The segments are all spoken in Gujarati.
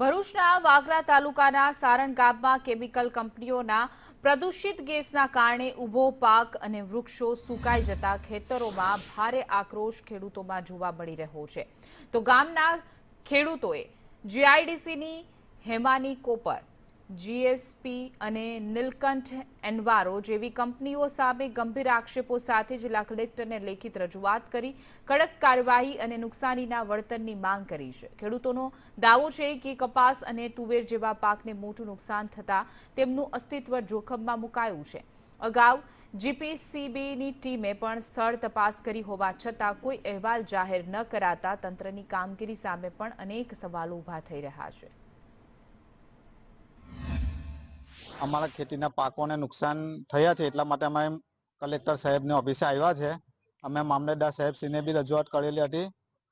ભરૂચના વાગરા તાલુકાના સારણ ગામમાં કેમિકલ કંપનીઓના પ્રદૂષિત ગેસના કારણે ઊભો પાક અને વૃક્ષો સુકાઈ જતા ખેતરોમાં ભારે આક્રોશ ખેડૂતોમાં જોવા મળી રહ્યો છે। તો ગામના ખેડૂતોએ જીઆઈડીસીની હેમાની કોપર, જીએસપી અને નીલકંઠ એન્વારો જેવી કંપનીઓ સામે ગંભીર આક્ષેપો સાથે જિલ્લા કલેક્ટરને લેખિત રજૂઆત કરી કડક કાર્યવાહી અને નુકસાનીના વળતરની માંગ કરી છે। ખેડૂતોનો દાવો છે કે કપાસ અને તુવેર જેવા પાકને મોટું નુકસાન થતા તેમનું અસ્તિત્વ જોખમમાં મુકાયું છે। અગાઉ જીપીસીબીની ટીમે પણ સ્થળ તપાસ કરી હોવા છતાં કોઈ અહેવાલ જાહેર ન કરાતા તંત્રની કામગીરી સામે પણ અનેક સવાલો ઊભા થઈ રહ્યા છે। અમારા ખેતીના પાકોને નુકસાન થયા છે એટલા માટે અમે કલેક્ટર સાહેબની ઓફિસે આવ્યા છે। અમે મામલતદાર સાહેબશ્રીને બી રજૂઆત કરેલી હતી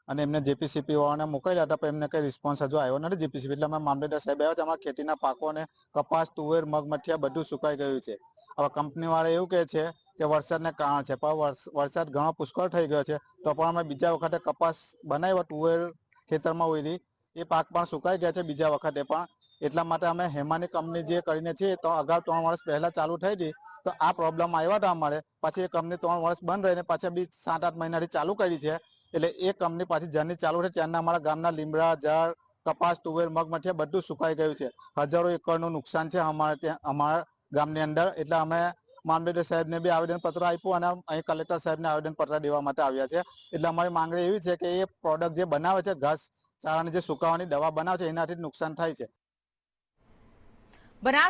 અને એમને જેપીસીપી વાળાને મોકલ્યા હતા, પણ એમને કંઈ રિસ્પોન્સ હજુ આવ્યો નથી જીપીસીપી, એટલે અમે મામલતદાર સાહેબ આવ્યા છે। અમારા ખેતીના પાકોને કપાસ, તુવેર, મગ, મઠિયા બધું સુકાઈ ગયું છે। હવે કંપનીવાળા એવું કહે છે કે વરસાદને કારણે છે, પણ વરસાદ ઘણો પુષ્કળ થઈ ગયો છે તો પણ અમે બીજા વખતે કપાસ બનાવ્યો, તુવેર ખેતરમાં ઉયરી, એ પાક પણ સુકાઈ ગયા છે બીજા વખતે પણ। એટલા માટે અમે હેમાની કંપની જે કરીને છે તો અગાઉ 3 વર્ષ પહેલા ચાલુ થઈ હતી તો આ પ્રોબ્લેમ આવ્યા હતા અમારે, પછી એ કંપની 3 વર્ષ બંધ રહીને પાછા બી 7-8 મહિનાથી ચાલુ કરી છે। એટલે એ કંપની પાછી જર્ની ચાલુ છે ત્યારના અમારા ગામના લીમડા, ઝાડ, કપાસ, તુવેર, મગ, મઠિયા બધું સુકાઈ ગયું છે। હજારો એકરનું નુકસાન છે અમારે ત્યાં, અમારા ગામની અંદર। એટલે અમે મામલતદાર સાહેબને બી આવેદનપત્ર આપ્યું અને અહીં કલેક્ટર સાહેબને આવેદનપત્ર દેવા માટે આવ્યા છે। એટલે અમારી માંગણી એવી છે કે એ પ્રોડક્ટ જે બનાવે છે, ઘાસ ચારાની જે સુકાવાની દવા બનાવે છે, એનાથી નુકસાન થાય છે। બનાસકાંઠા